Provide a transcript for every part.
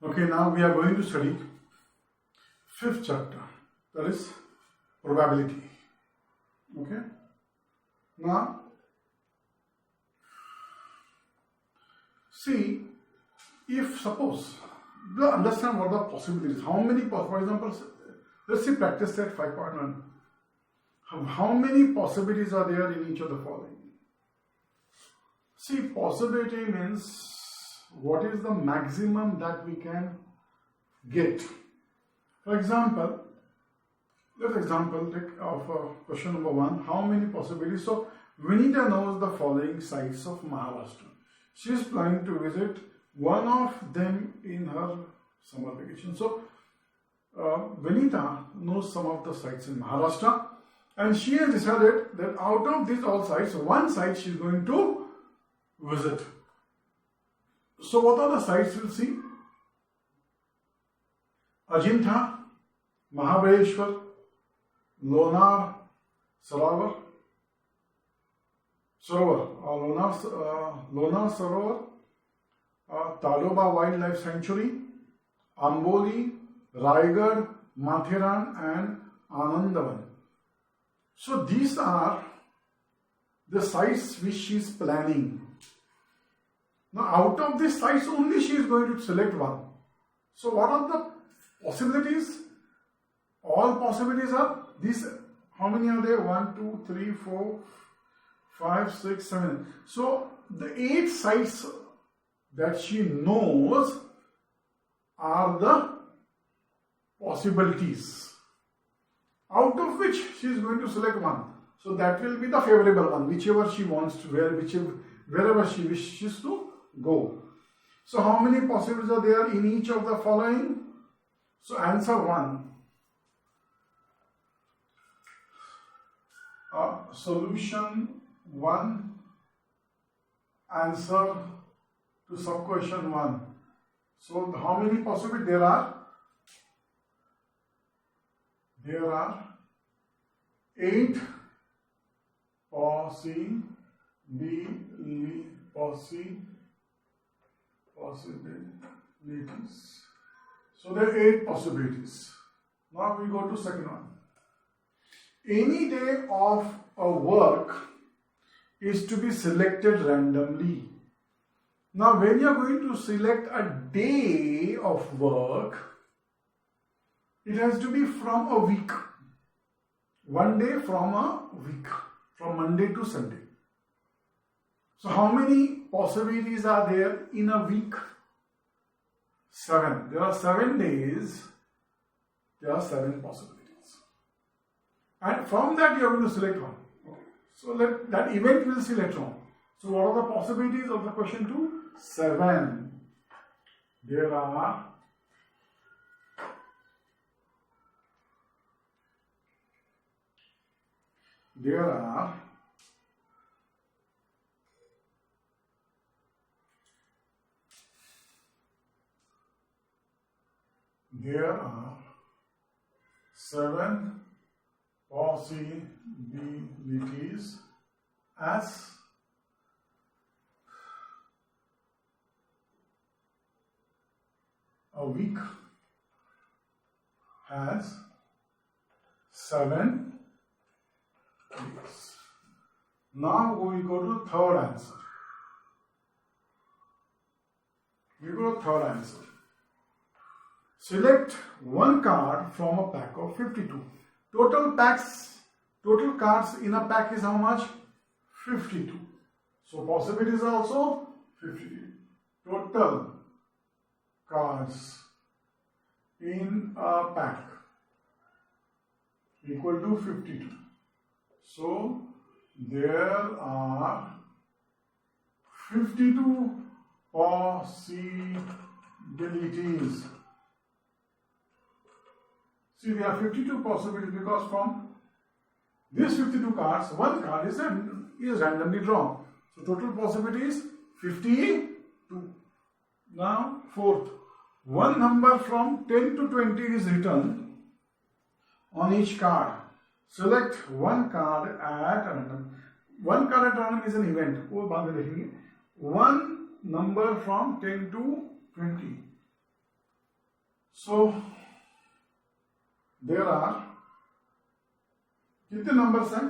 Okay, now we are going to study fifth chapter, that is probability. Okay, now see, if suppose you understand what the possibilities, how many, for example, let's say practice set 5.1. How many possibilities are there in each of the following? See, possibility means what is the maximum that we can get. For example, let's take of question number 1. How many possibilities? So Vinita knows the following sites of Maharashtra. She is planning to visit one of them in her summer vacation. So Vinita knows some of the sites in Maharashtra, and she has decided that out of these all sites, one site she is going to visit. So what are the sites we'll see? Ajinta, Mahabaleshwar, Lonar Sarovar, Lonar Sarovar, Taloba Wildlife Sanctuary, Amboli, Raigad, Mathiran and Anandavan. So these are the sites which she is planning. Now out of these sites only she is going to select one. So what are the possibilities? All possibilities are these. How many are there? 1, 2, 3, 4, 5, 6, 7. So the 8 sites that she knows are the possibilities, out of which she is going to select one. So that will be the favorable one, whichever she wants to, wherever she wishes to go. So how many possibilities are there in each of the following? So answer 1. Solution 1, answer to sub question 1. So how many possibilities there are? There are 8 possibilities. So there are 8 possibilities. Now we go to second one. Any day of a work is to be selected randomly. Now when you are going to select a day of work, it has to be from a week. One day from a week, from Monday to Sunday. So how many possibilities are there in a week? 7. There are 7 days. There are 7 possibilities. And from that you are going to select one. Okay. So that event will see later on. So what are the possibilities of the question 2? 7. There are 7 possibilities as a week has 7 days. Now we go to third answer. Select one card from a pack of 52. Total cards in a pack is how much? 52. So possibilities are also 52. Total cards in a pack equal to 52. So there are 52 possibilities. See, there are 52 possibilities because from these 52 cards, one card is randomly drawn. So total possibilities 52. Now fourth, one number from 10 to 20 is written on each card. Select one card at random. One card at random is an event. वो बाद में देखेंगे. One number from 10 to 20. there are कितने numbers हैं?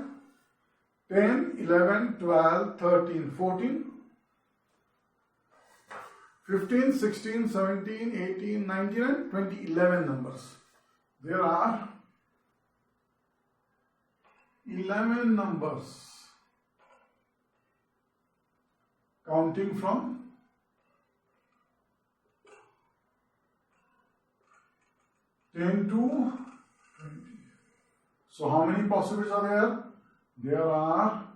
10, 11, 12, 13, 14, 15, 16, 17, 18, 19 and 20, 11 numbers. There are 11 numbers counting from 10 to 20. So how many possibilities are there? There are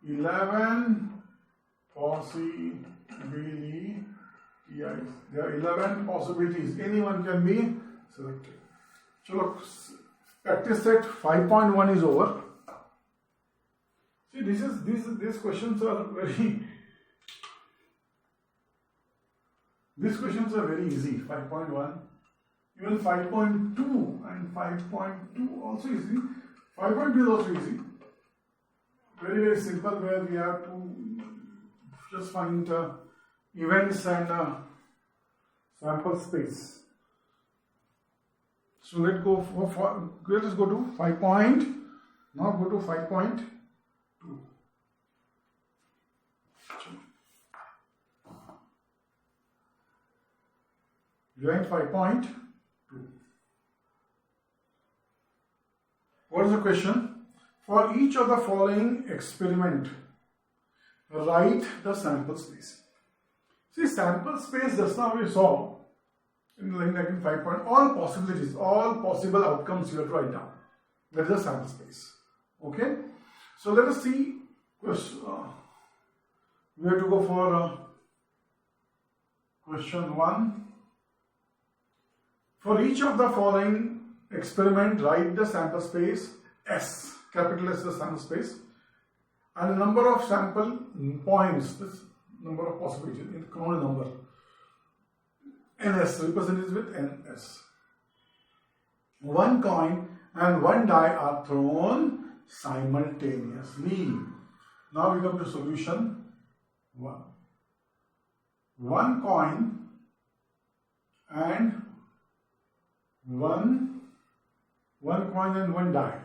11 possibilities. There are 11 possibilities. Anyone can be selected. So look, practice set 5.1 is over. See, these questions are these questions are very easy. 5.1, even 5.2 and 5.2 also easy. 5.2 is also easy. Very, very simple, where we have to just find events and sample space. So let's go let us go to 5 point. Now go to 5.2. Join 5.2. What is the question? For each of the following experiment, write the sample space. See, sample space just now we saw in line 5 point, all possibilities, all possible outcomes you have to write down. That is the sample space. Okay? So let us see. We have to go for question 1. For each of the following experiment, write the sample space S. Capital S is the sample space. And the number of sample points, this number of possibilities, in common number. NS, represented with NS. One coin and one die are thrown simultaneously. Now we come to solution 1. One coin and one coin and one die.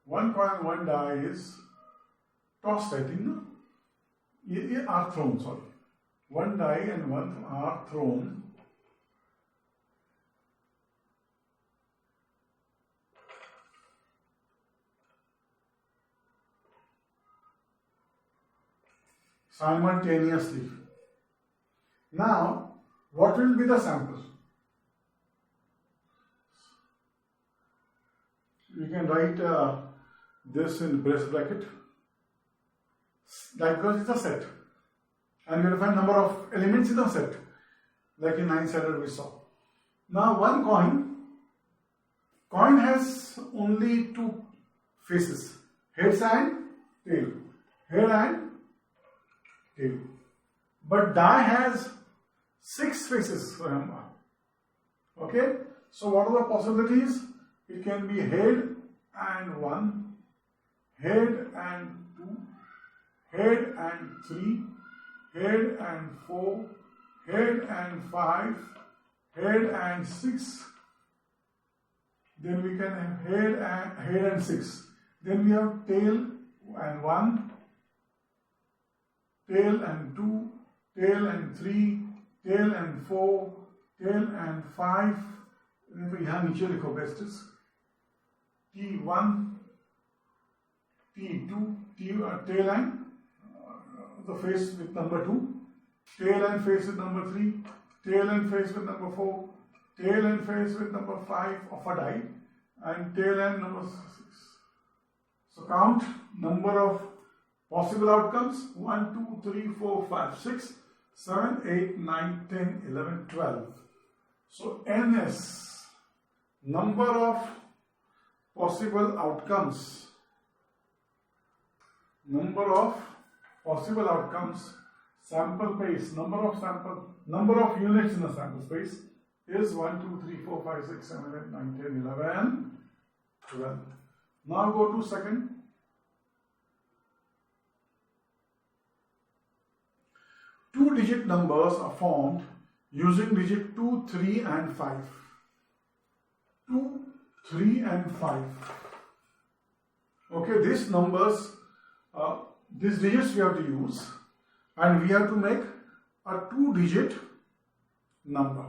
One coin and one die is tossed, I think, no? Are thrown, sorry. One die and one are thrown simultaneously. Now, what will be the sample? You can write this in brace bracket. Because it's a set. And you will find number of elements in the set. Like in 9-sided we saw. Now one coin has only 2 faces. Heads and tail. Head and tail. But die has 6 faces, remember. Okay? So what are the possibilities? It can be head and 1, head and 2, head and 3, head and 4, head and 5, head and 6. Then we can have head and 6. Then we have tail and 1, tail and 2, tail and 3, tail and 4, tail and 5. यहाँ नीचे लिखो besties. T1, T2, tail and the face with number 2, tail and face with number 3, tail and face with number 4, tail and face with number 5 of a die, and tail and number 6. So count number of possible outcomes: 1, 2, 3, 4, 5, 6, 7, 8, 9, 10, 11, 12. So NS, number of possible outcomes, sample space, number of units in the sample space is 1, 2, 3, 4, 5, 6, 7, 8, 9, 10, 11, 12. Now go to second. Two-digit numbers are formed using digit 2, 3 and 5. 2, 3 and 5. Okay, these numbers, these digits we have to use, and we have to make a 2-digit number.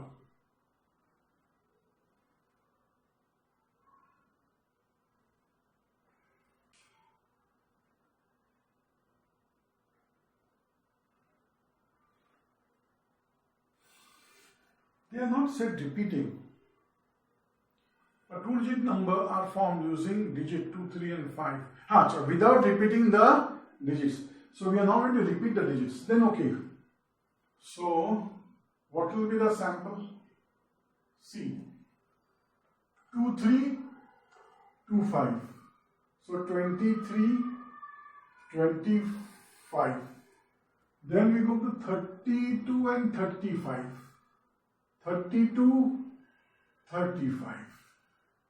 They are not said repeating. A 2-digit number are formed using digit 2, 3 and 5. So without repeating the digits. So we are not going to repeat the digits. Then okay. So what will be the sample? C. 2, 3, 2, 5. So 23, 25. Then we go to 32 and 35. 32, 35.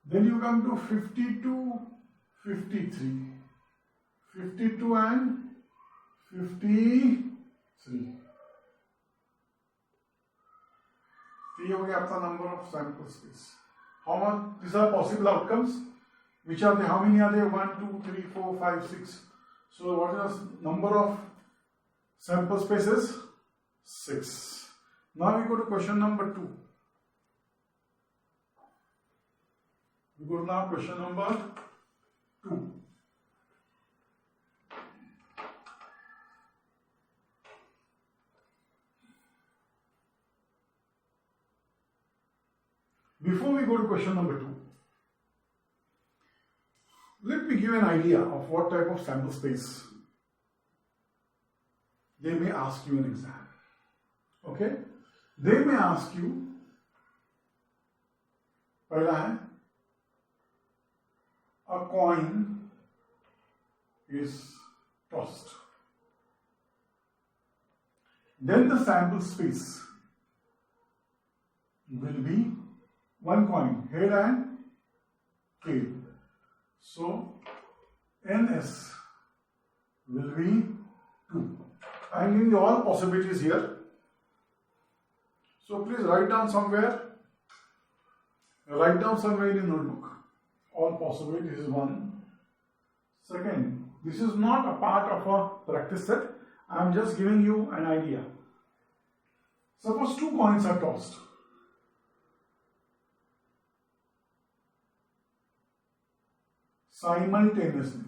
Then you come to 52, 53. 52 and 53. So you have the number of sample space. How much? These are possible outcomes. Which are they? How many are there? 1, 2, 3, 4, 5, 6. So what is the number of sample spaces? 6. Now we go to question number 2. We go to now question number 2. Before we go to question number 2, let me give an idea of what type of sample space they may ask you in exam. Okay? They may ask you, पहला है, a coin is tossed. Then the sample space will be one coin, head and tail. So NS will be 2. I am giving all possibilities here. So please write down somewhere. Write down somewhere in your notebook. All possibilities is 1. Second, this is not a part of a practice set. I am just giving you an idea. Suppose 2 coins are tossed. Simultaneously.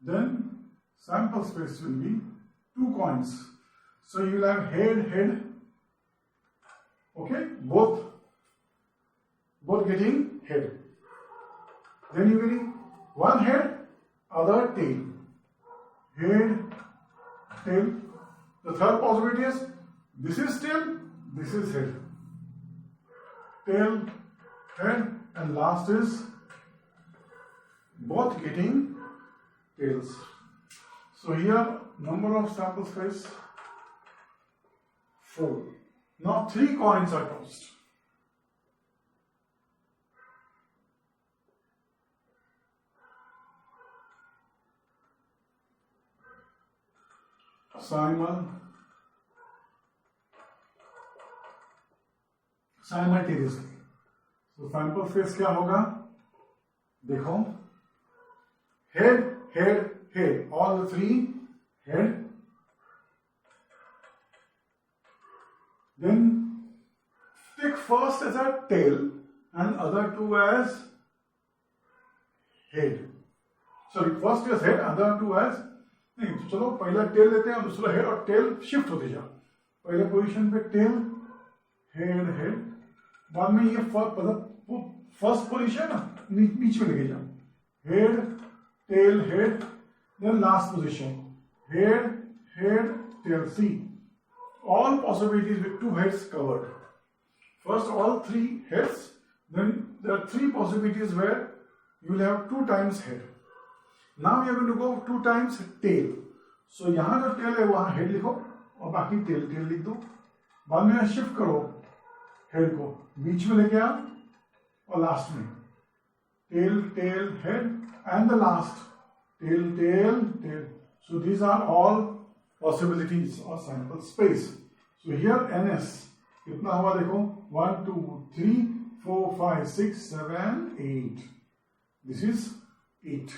Then sample space will be 2 coins. So you will have head, okay, both getting head. Then you will one head, other tail. Head, tail. The third possibility is this is tail, this is head. Tail, head, and last is both getting tails. So here number of sample space 4. Now 3 coins are tossed. Simultaneously. So sample space क्या होगा? देखो, head, head, head. All the 3 head. Then take first as a tail and other 2 as head. Sorry, first as head, other 2 as नहीं तो चलो पहला tell लेते हैं और दूसरा हेड और टेल शिफ्ट होते जाओ. पहले पोजीशन पे टेल हेड हेड, बाद में ये फर्स्ट पोजीशन नीचे में लेके जाओ. Head tail head, then last position head head tail. See all possibilities with 2 heads covered. First all 3 heads, then there are 3 possibilities where you will have 2 times head. Now we are going to go 2 times tail. So यहाँ जो tail है वहाँ head लिखो और बाकी tail लिख दो. बाद में शिफ्ट करो head को, बीच में लेके आओ और लास्ट में tail tail head and the last tail tail tail. So these are all possibilities or sample space. So here NS कितना हुआ देखो 1 2 3 4 5 6 7 8. This is 8.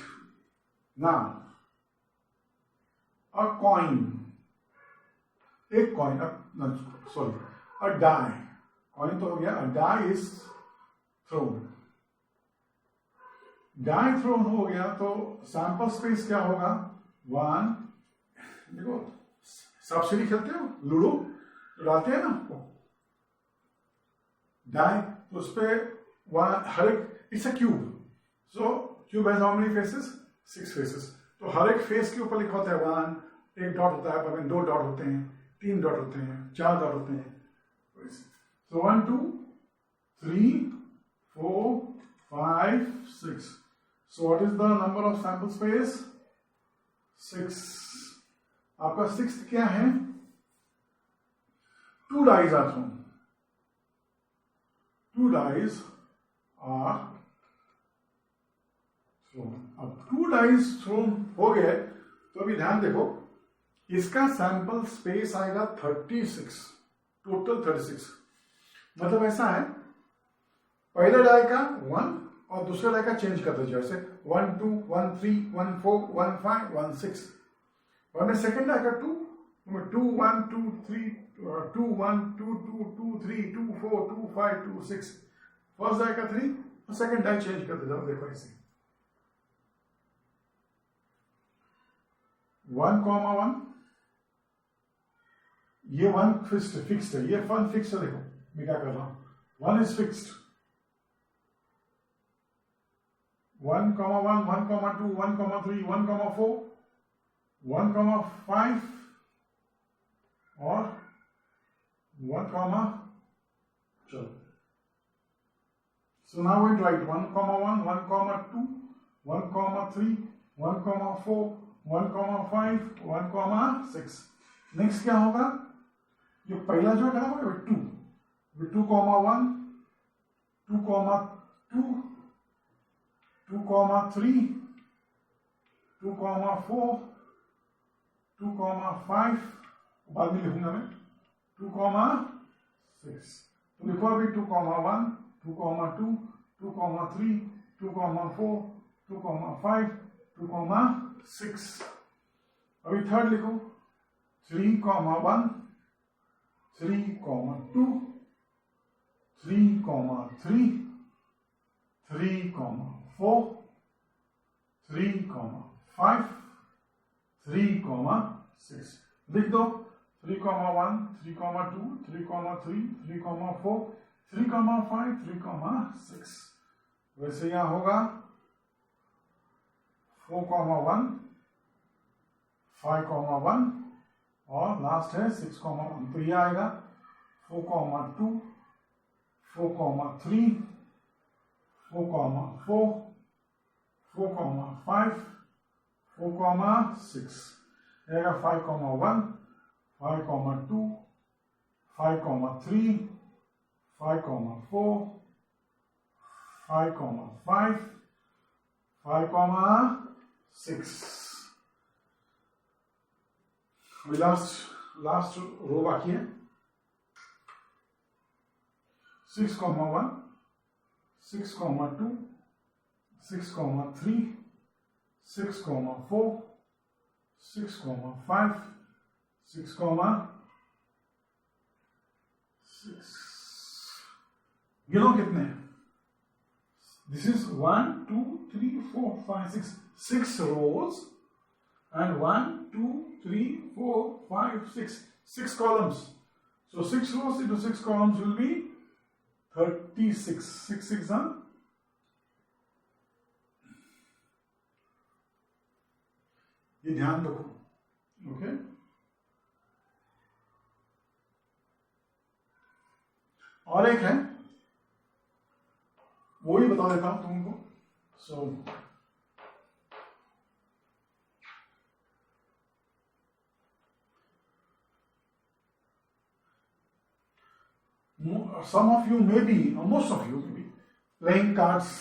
Now a coin, एक coin, a die. Coin तो हो गया. A die is thrown. Die thrown हो गया तो sample space क्या होगा 1. देखो सांप-सीढ़ी खेलते हो, लूडो डालते हैं ना डाई, तो उस पर हर एक it's a cube. So cube has how many faces 6 faces. तो हर एक फेस के ऊपर लिखा होता है 1, एक डॉट होता है, पर 2 डॉट होते हैं, 3 डॉट होते हैं, 4 डॉट होते हैं. सो 1 2 3 4 5 6. So what is the number of sample space? 6. आपका 6th क्या है? 2 dice are thrown. 2 dice are thrown. अब 2 dice thrown हो गए तो अभी ध्यान देखो, इसका सैंपल स्पेस आएगा 36, टोटल 36. मतलब ऐसा है, पहले डाई का 1 और दूसरे डाई का चेंज कर दीजिए, जैसे 1 2 1 3 1 4 1 5 1 6. और सेकेंड डाई का 2 2 1 2 3 2 1 2 2 2 3 2 4 2 5 2 6. फर्स्ट डाई का 3 और सेकेंड डाई चेंज कर दीजिए. देखो ऐसे 1 कॉमा 1, ये 1 फिक्स्ड है, ये 1 फिक्स्ड है. देखो मैं क्या कर रहा हूं, 1 is fixed. 1 comma 1 1 comma 2 1 comma 3 1 comma 4 1 comma 5 और 1 कॉमा, चलो. So now we write 1 comma 1 1 comma 2 1 comma 3 1 comma 4 1 comma 5 1 comma 6. Next क्या होगा, जो पहला जो है वो 2 2 comma 1 2 comma 2 2 comma 3 2 comma 4 2 comma 5, बाद में लिखूंगा मैं 2 comma 6. तो लिखो अभी 2 comma 1 2 comma 2 2 comma 3 2 comma 4 2 comma 5 2 comma 6. अभी थर्ड लिखो 3 comma 1 3 comma 2 3 comma 3 3 comma 4 3 comma 5 3 comma 6. लिख दो 3 comma 1 3 comma 2 3 comma 3 3 comma 4 3 comma 5 3 comma 6. वैसे यहां होगा 4 comma 1 5 comma 1 और लास्ट है 6 comma 1. तो ये आएगा 4 comma 2 4 comma 3 4 comma 4 4 comma 5 4 comma 6. आएगा 5 comma 1 5 comma 2 5 comma 3 5 comma 4 5 comma 5 5 comma 6. अभी लास्ट रो बाकी है. 6 comma 1 6 comma 2 6 comma 3 6 comma 4 6 comma 5 6 comma 6. गिनो कितने हैं? This is 1 2 3 4 5 6 6 rows and 1 2 3 4 5 6 columns. So 6 rows into 6 columns will be 36. 6 6 are ये ध्यान रखो. ओके, और एक है वो ही बता देता हूं तुमको. सो some of you may be, or most of you may be playing cards.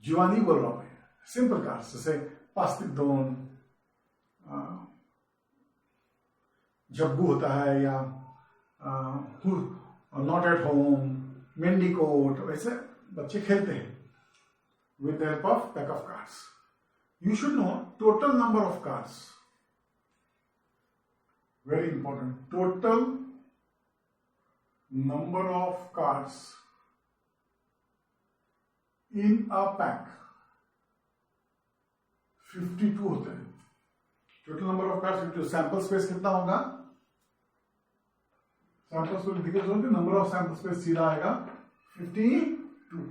Jiwani बोल रहा हूं मैं, सिंपल कार्ड्स जैसे पास्तिक जब्बू होता है, या नॉट एट होम, मेंडिकोट, वैसे बच्चे खेलते हैं with the help of pack of cards. You should know total number of cards. Very important. Total number of cards in a pack 52 होते हैं. Total number of cards 52. Sample space कितना होगा? Sample space दिखे तो number of sample space सीधा आएगा 52.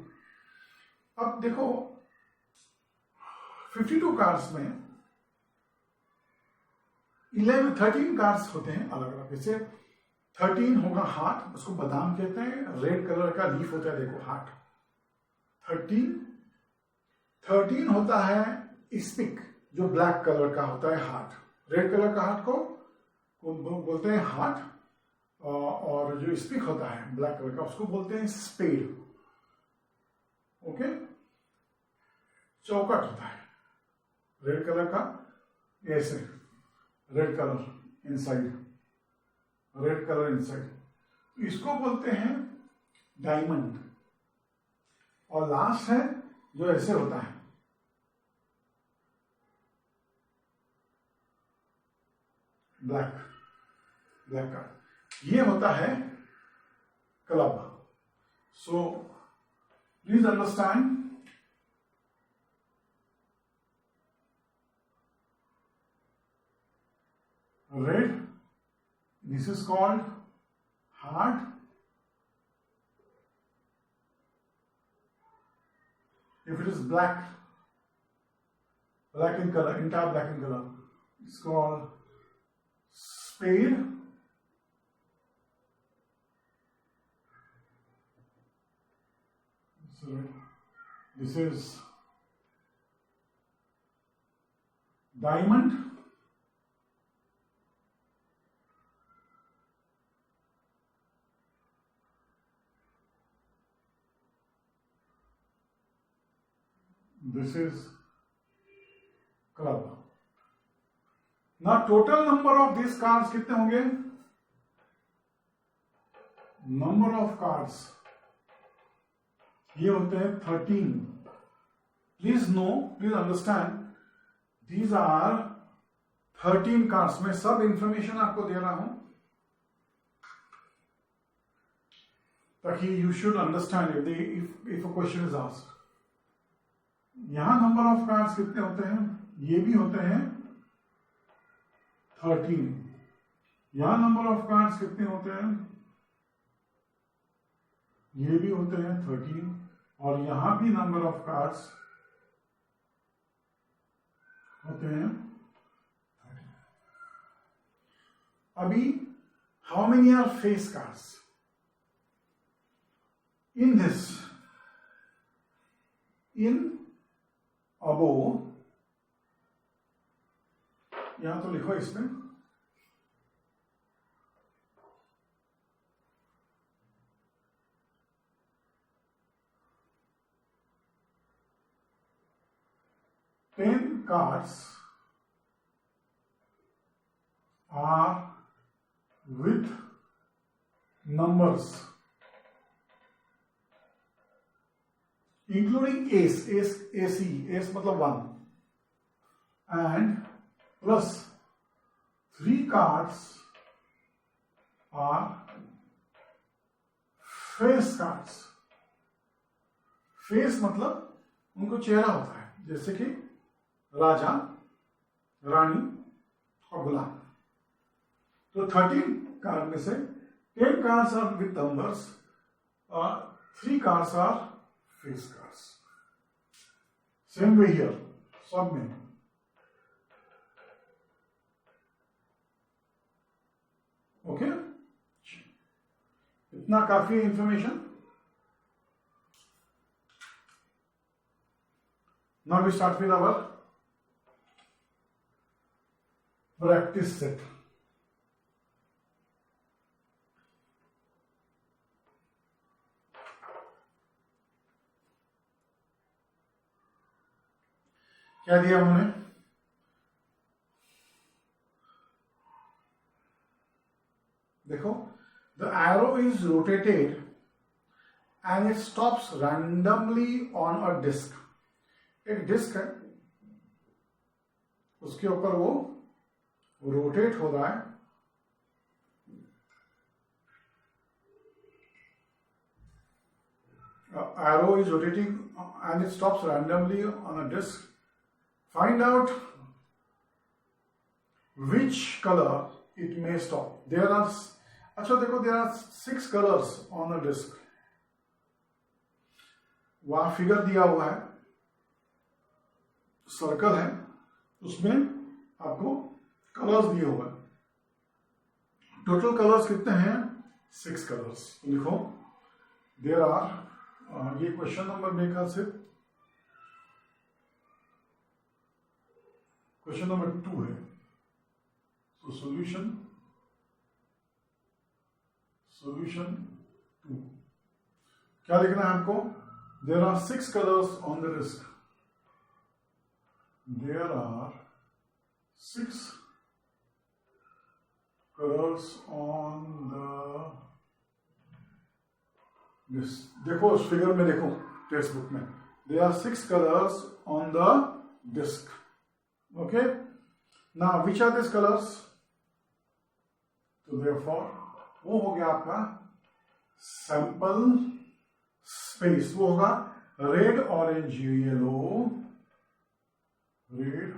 अब देखो 52 कार्ड्स में 13 कार्ड्स होते हैं अलग अलग. जैसे 13 होगा हार्ट, उसको बादाम कहते हैं, रेड कलर का लीफ होता है, देखो हार्ट. 13 होता है स्पिक, जो ब्लैक कलर का होता है हार्ट. रेड कलर का हार्ट को बोलते हैं हार्ट, और जो स्पिक होता है ब्लैक कलर का उसको बोलते हैं स्पेड. ओके, चौकट होता है रेड कलर का, ऐसे red colour inside, red colour inside, इसको बोलते हैं डायमंड. और लास्ट है जो ऐसे होता है, ब्लैक का, ये होता है club. So please understand, red, this is called heart. If it is black in color, entire black in color, it's called spade. So this is diamond. This is club. Now total number of these cards कितने होंगे? Number of cards ये होते हैं 13. Please know, please understand, these are 13 cards. मैं सब information आपको दे रहा हूं ताकि you should understand if a question is asked. यहां नंबर ऑफ कार्ड्स कितने होते हैं? ये भी होते हैं 13. यहां नंबर ऑफ कार्ड्स कितने होते हैं? ये भी होते हैं 13. और यहां भी नंबर ऑफ कार्ड्स होते हैं 13. अभी how many are face cards in this? In above, यहां तो लिखो इसमें, ten cards are with numbers including ace मतलब 1, and plus 3 cards are face cards. Face मतलब उनको चेहरा होता है, जैसे कि राजा, रानी और गुलाम. तो 13 कार्ड में से 10 cards are with numbers, 3 cards are face cards. Same way here, सब में. ओके, इतना काफी information. Now we start with our practice set. क्या दिया उन्होंने? देखो, the arrow is rotated and it stops randomly on a disk. एक disk है, उसके ऊपर वो रोटेट हो रहा है. Arrow is rotating and it stops randomly on a disk. Find out which color it may stop. There are, अच्छा देखो, there are 6 colors on a disk. वहां फिगर दिया हुआ है, सर्कल है, उसमें आपको कलर्स दिए हुए हैं. टोटल कलर्स कितने हैं? 6 कलर्स. लिखो, देयर आर, ये क्वेश्चन नंबर मेरे ख्याल से क्वेश्चन नंबर 2 है. तो सॉल्यूशन 2 क्या लिखना है आपको? There are 6 colors on the disk. There are 6 colors on the disk. देखो उस फिगर में, देखो टेक्स्ट बुक में, there are 6 colors on the disk. Okay? Now, which are these colors? So therefore, वो हो गया आपका सैंपल स्पेस. वो होगा red, orange, yellow. Red,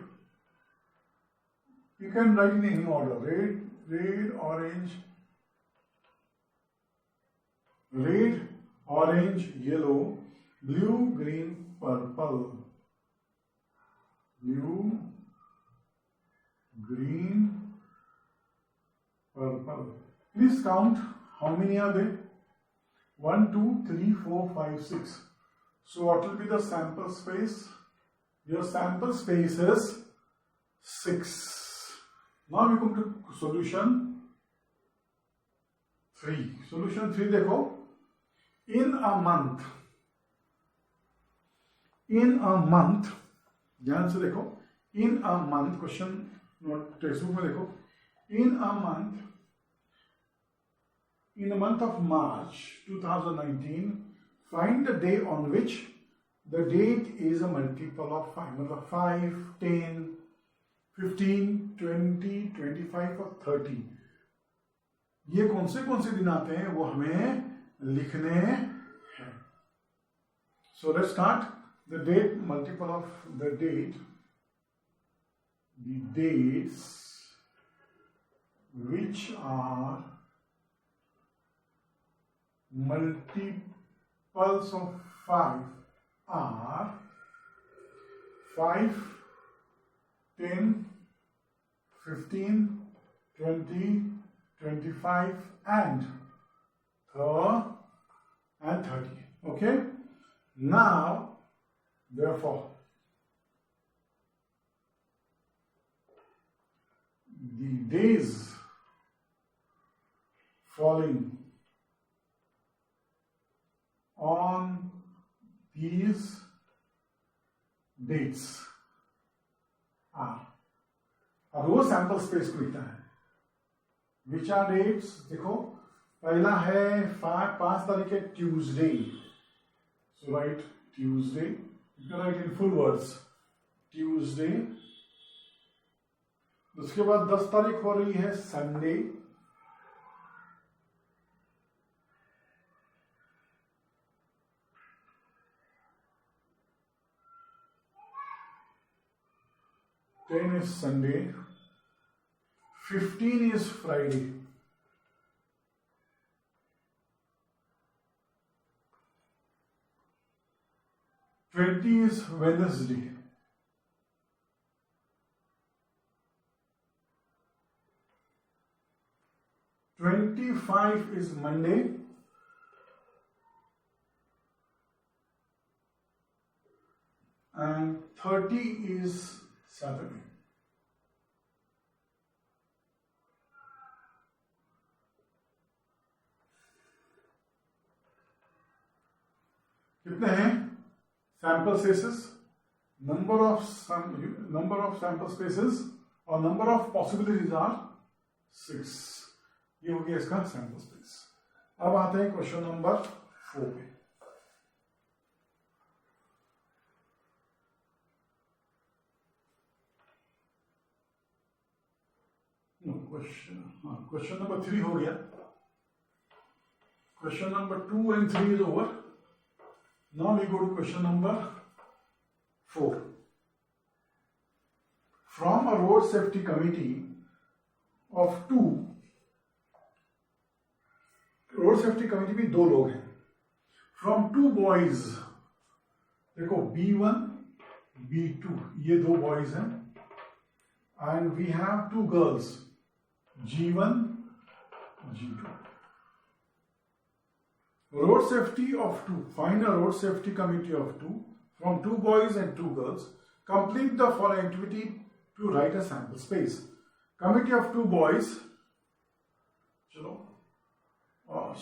you can write in any order. Red, orange, yellow, blue, green, purple. Blue, green, purple. Please count how many are there. 1, 2, 3, 4, 5, 6. So what will be the sample space? Your sample space is 6. Now we come to solution 3. Solution 3 देखो. In a month, ध्यान से देखो. In a month, question text book में देखो. In the month of March 2019, find the day on which the date is a multiple of 5. मतलब 5, 10, 15, 20, 25 और 30. ये कौन से दिन आते हैं वो हमें लिखने हैं. So let's start. The date, multiple of the date, the dates which are multiples of 5 are 5, 10, 15, 20, 25 and 30. Okay? Now, therefore, the days falling on these dates are. अब वो सैंपल स्पेस को लिखना है. Which are dates? देखो, पहला है 5 तारीख है, Tuesday. So write Tuesday. You can write in full words Tuesday. उसके बाद 10 तारीख हो रही है Sunday. Ten is Sunday. 15 is Friday. 20 is Wednesday. 25 is Monday. And 30 is Saturday. कितने हैं sample spaces? number of sample spaces और number of possibilities are 6. ये हो गया इसका सैंपल स्पेस. अब आते हैं क्वेश्चन नंबर 4 पे. क्वेश्चन नंबर 3 हो गया. Question number 2 and 3 is over. Now we go to question number 4. From a road safety committee of 2, road safety committee में 2 लोग हैं. From 2 boys, देखो B1, B2 ये 2 boys हैं, and we have 2 girls, G1, G2. Road safety of 2. Find a road safety committee of 2 from 2 boys and 2 girls. Complete the following activity to write a sample space. Committee of 2 boys. चलो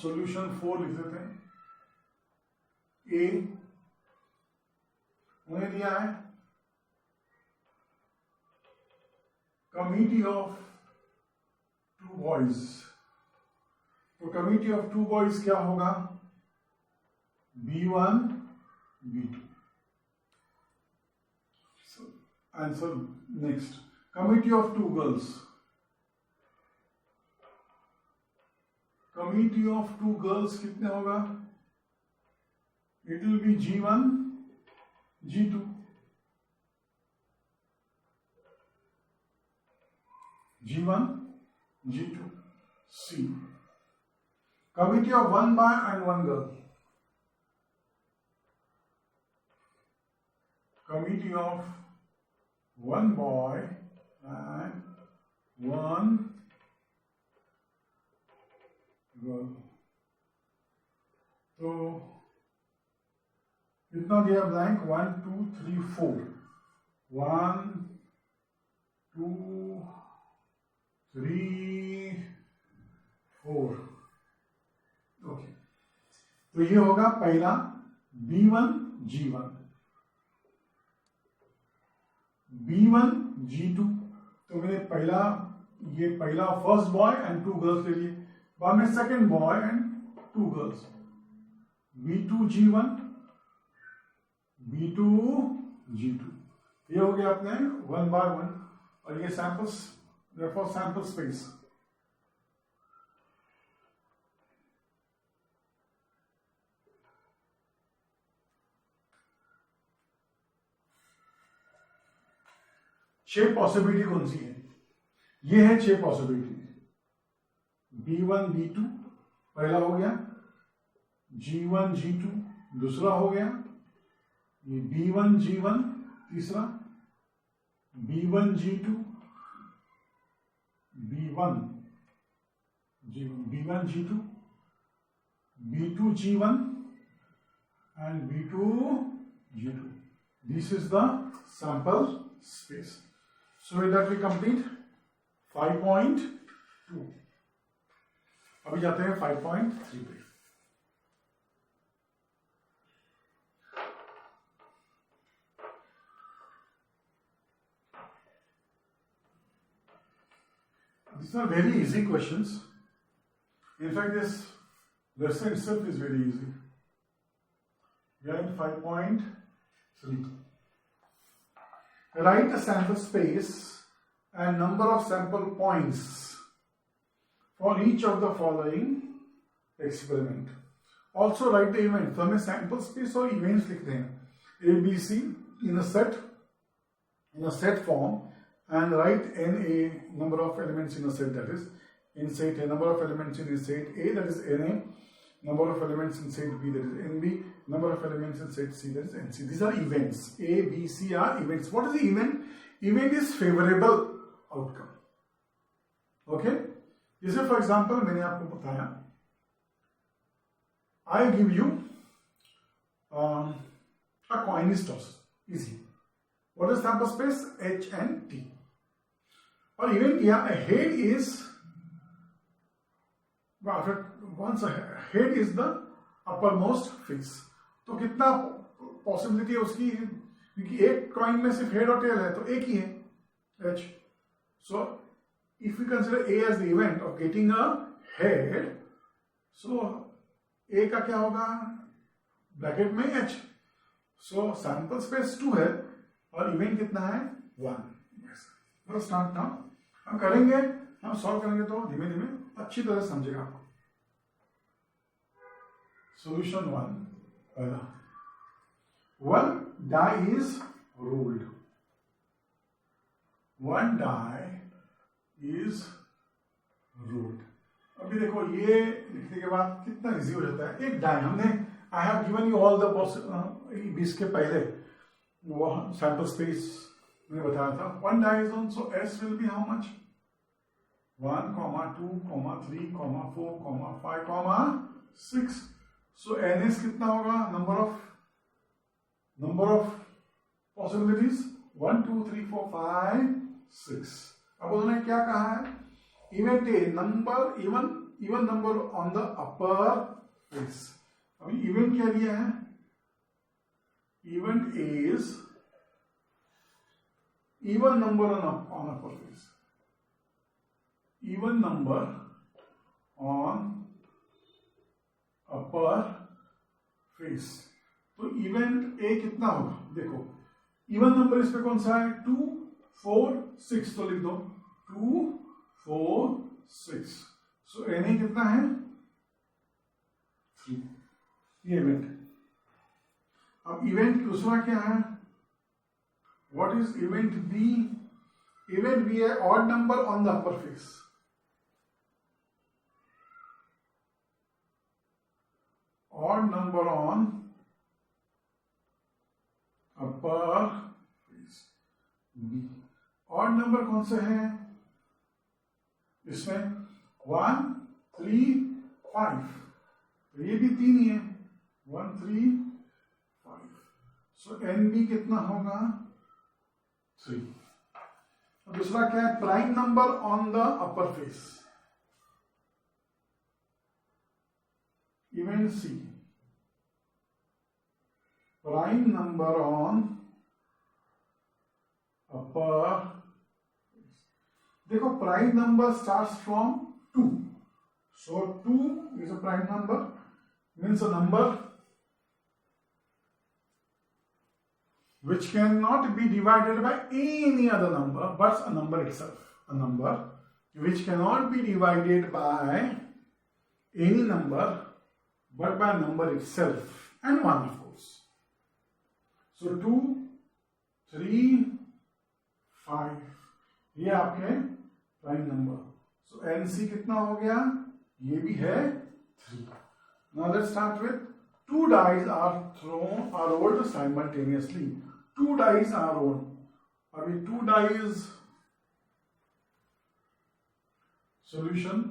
solution 4 लिख देते हैं. A उन्हें दिया है committee of 2 boys. तो committee of 2 boys क्या होगा? B1, B2. So, answer next. Committee of 2 girls. Committee of 2 girls कितने होगा? It will be G1, G2. G1, G2. C. Committee of 1 boy and 1 girl. Committee of 1 boy and 1 girl. तो कितना दिया blank? 1, 2, 3, 4. 1, 2, 3, 4. Okay, तो ये होगा पहला B1, G1. B1, G2. तो मैंने ये पहला फर्स्ट बॉय एंड 2 गर्ल्स ले लिए. बाद में second boy and 2 girls. B2, G1, B2, G2. ये हो गया अपने 1 by 1. और ये सैंपल्स, therefore सैंपल स्पेस. छह पॉसिबिलिटी कौन सी है? ये है 6 पॉसिबिलिटी. B1, B2 पहला हो गया. G1, G2 दूसरा हो गया. ये B1, G1 तीसरा. B1, G2, B1, G2, B2, G1 and B2, G2. This is the sample space. So with that we complete 5.2. अभी जाते हैं 5.3 पे. These are very easy questions. In fact, this lesson itself is very easy. We are in 5.3. Write a sample space and number of sample points for each of the following experiment. Also write the event. तो हमें sample space और events लिखते हैं. A, B, C in a set form and write NA number of elements in a set, that is in set A, number of elements in set A, that is NA, number of elements in set B, that is NB, number of elements in set C, that is NC. These are events. A, B, C are events. What is the event? Event is favorable outcome. Okay? जैसे for example मैंने आपको बताया, I give you a coin is tossed. Easy. What is sample space? H and T. और event किया, a head is, once a head is the uppermost fix. तो कितना possibility है उसकी? क्योंकि एक कॉइन में सिर्फ हेड और टेल है तो एक ही है H. So if we consider A as the event of getting a head, so A का क्या होगा ब्रैकेट में H. So सैंपल स्पेस 2 है और इवेंट कितना है 1. बस स्टार्ट नाउ. हम करेंगे, हम सॉल्व करेंगे तो धीमे धीमे अच्छी तरह समझेगा आपको. सॉल्यूशन 1. पहला, one die is rolled. One die is rolled. अभी देखो ये लिखने के बाद कितना इजी हो जाता है. एक डाई हमने, I have given you all the 20 के पहले वो सैंपल स्पेस मैंने बताया था. One die is on, so S will be how much 1, 2, 3, 4, 5, 6. So n S कितना होगा नंबर ऑफ पॉसिबिलिटीज 1, 2, 3, 4, 5, 6. अब उन्होंने क्या कहा है, event A number even number on the upper face. अभी इवेंट क्या दिया है, event is even number on upper face. Even number on upper face. तो इवेंट ए कितना होगा, देखो इवन नंबर इस पे कौन सा है 2, 4, 6. तो लिख दो 2, 4, 6. सो एन ए कितना है 3. ये इवेंट. अब इवेंट दूसरा क्या है, what is event B. Event B है odd number on the upper face. Odd number on upper face B. Odd number कौन से हैं इसमें 1, 3, 5. तो ये भी 3 ही है 1, 3, 5. सो एन बी कितना होगा 3. दूसरा क्या है, prime number on the upper face. Event C, prime number on upper. देखो prime number starts from 2. So 2 is a prime number, means a number which cannot be divided by any other number but a number itself. A number which cannot be divided by any number but by a number itself and 1 of course. So 2, 3, 5 ये आपके prime number. सो NC कितना हो गया, ये भी है 3. Now let's start with 2 dice are rolled simultaneously. 2 dice are rolled. अभी 2 dice solution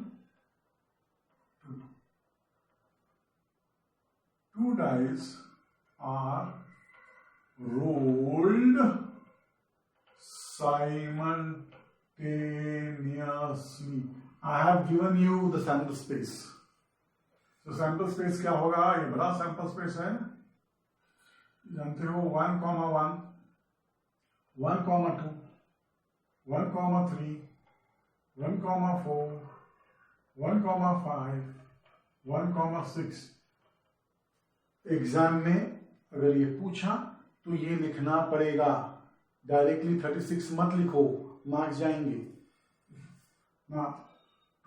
2 dice are rolled simultaneously. I have given you the sample space. So sample space क्या होगा, ये बड़ा sample space है, जानते हो 1, 1, 1, 2, 1, 3, 1, 4, 1, 5, 1, 6. एग्जाम में अगर ये पूछा तो ये लिखना पड़ेगा. डायरेक्टली 36 मत लिखो, मार्क्स जाएंगे ना.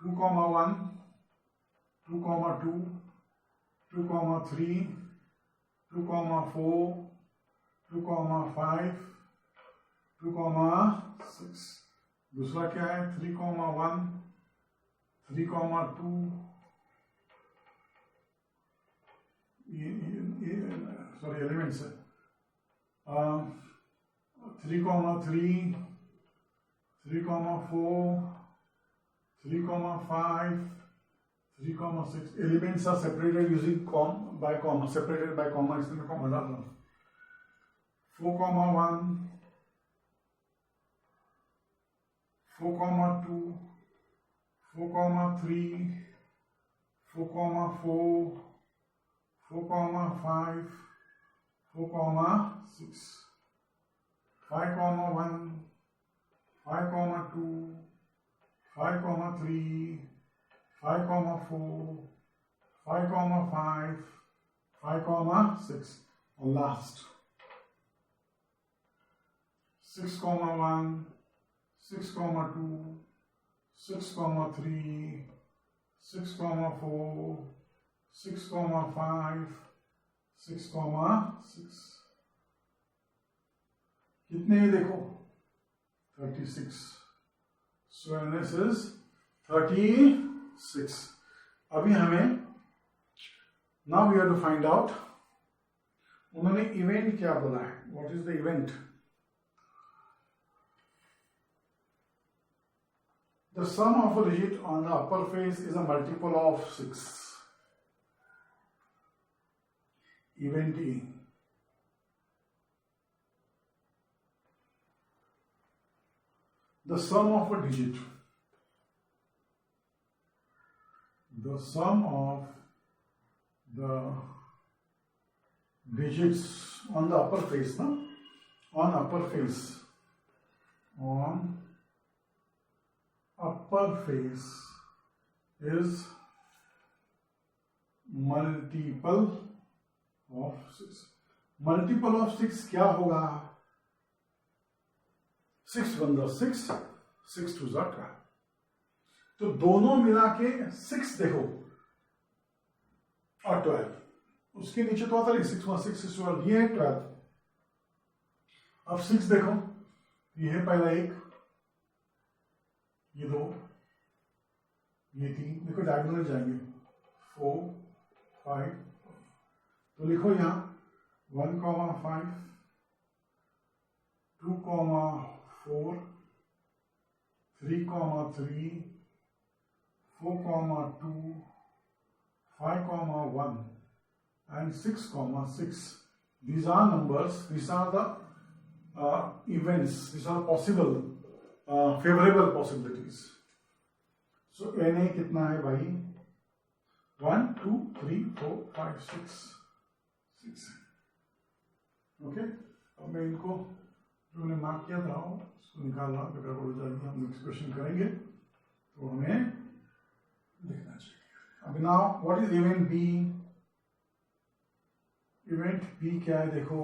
2, 1, 2, 2, 2, 3, 2, 4, 2, 5, 2, 6. दूसरा क्या है 3, 1, 3, 2. सॉरी एलिमेंट्स है 3, 3, 3, 4, 3, 5, 3, 6. Elements are separated using by comma. Separated by comma. इसमें comma डाल दो. 4, 1, 4, 2, 4, 3, 4, 4, 4, 5, 4, 6. 5,1, 5,2, 5,3, 5,4, 5,5, 5,6, and last 6,1, 6,2, 6,3, 6,4, 6,5, 6,6. कितने हैं देखो? 36. So this is 36. अभी हमें now we have to find out उन्होंने इवेंट क्या बोला है. What is the event? The sum of a digit on the upper face is a multiple of 6. Event E. The sum of a digit. The sum of the digits on the upper face, no? On upper face. On upper face is multiple of 6. Multiple of 6 क्या होगा? 6 1 6, 6 2 12. तो दोनों मिला के 6 देखो और 12. उसके नीचे तो आता है 6 1 6 6 12. ये है 12. अब 6 देखो, ये है पहला एक, ये दो, ये तीन. देखो डायगोनल जाएंगे 4 5. तो लिखो यहां 1, 5, 2, 4, 3, 3, 4, 2, 5, 1, and 6, 6. These are numbers. These are the events. These are possible, favorable possibilities. So Na कितना है भाई? 1, 2, 3, 4, 5, 6. 6. Okay. अब मैं इनको जो मैंने मार्क किया था उसको निकालना बेकार हो जाएगी. हम नेक्स्ट क्वेश्चन करेंगे तो हमें देखना चाहिए. अब now what is event B? Event B क्या है देखो?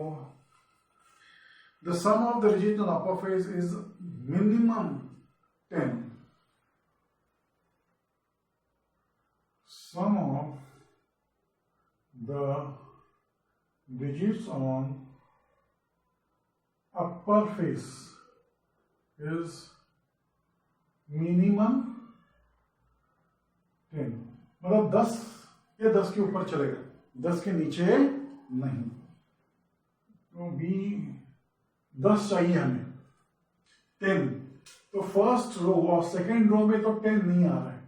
The sum of the digit on upper face is minimum 10. Sum of the digits on upper face is minimum 10. मतलब 10 या 10 के ऊपर चलेगा, 10 के नीचे नहीं. तो बी 10 चाहिए हमें. 10. तो फर्स्ट रो और सेकेंड रो में तो 10 नहीं आ रहा है.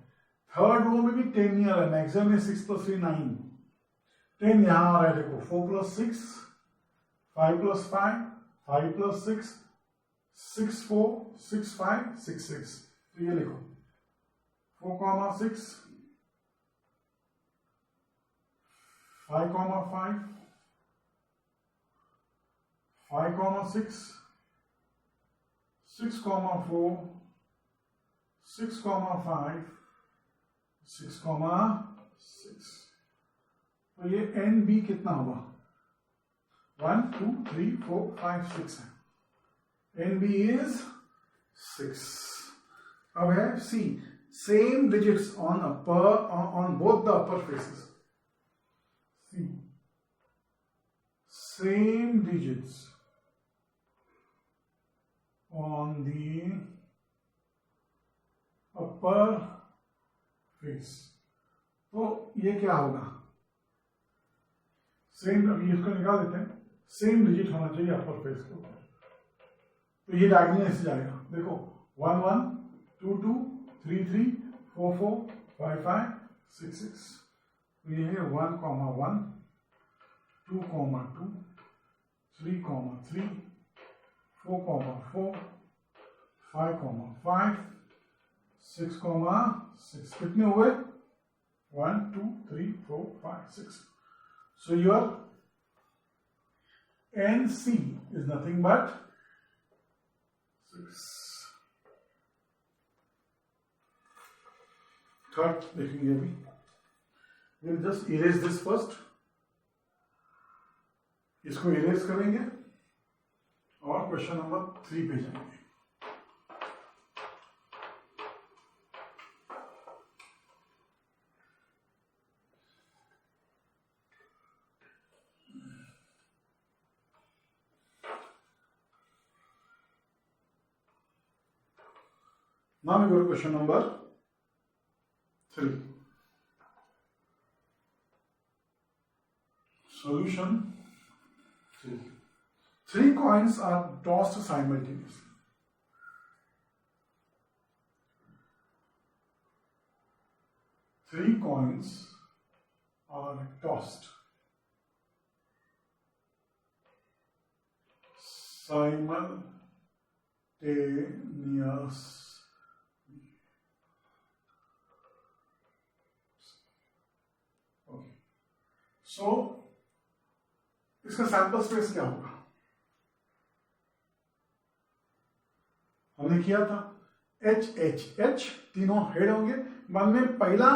थर्ड रो में भी 10 नहीं आ रहा है. मैक्सिमम में 6 + 3 9. 10 यहां आ रहा है देखो. 4 + 6, 5 + 5, 5 + 6, 6 4, 6 5, 6 6. तो ये लिखो 4, 6, 5, 5, 5, 6, 6, 4, 6, 5, 6, 6. तो ये एन बी कितना होगा? 1 2 3 4 5 6 है. N B is 6. अब है C. Same digits on upper on both the upper faces. C same digits on the upper face. तो ये क्या होगा? सेम. अभी इसको निकाल देते हैं. सेम डिजिट होना चाहिए अपर फेस के ऊपर. तो ये डायगोनल ऐसे जाएगा. देखो 1 1, 2 2, 3 3, 4 4, 5 5, 6 6. तो ये है 1, 1, 2, 2, 3, 3, 4, 4, 5, 5, 6, 6. कितने हुए? 1 2 3 4 5 6. So your NC is nothing but third देखेंगे अभी. We'll just erase this first. इसको इरेज करेंगे और क्वेश्चन नंबर 3 पे जाएंगे. Now we go to question number 3. Solution 3. 3 coins are tossed simultaneously. Three coins are tossed simultaneously. Okay. So इसका sample space क्या होगा? हमने किया था एच एच एच, तीनों हेड होंगे. बाद में पहला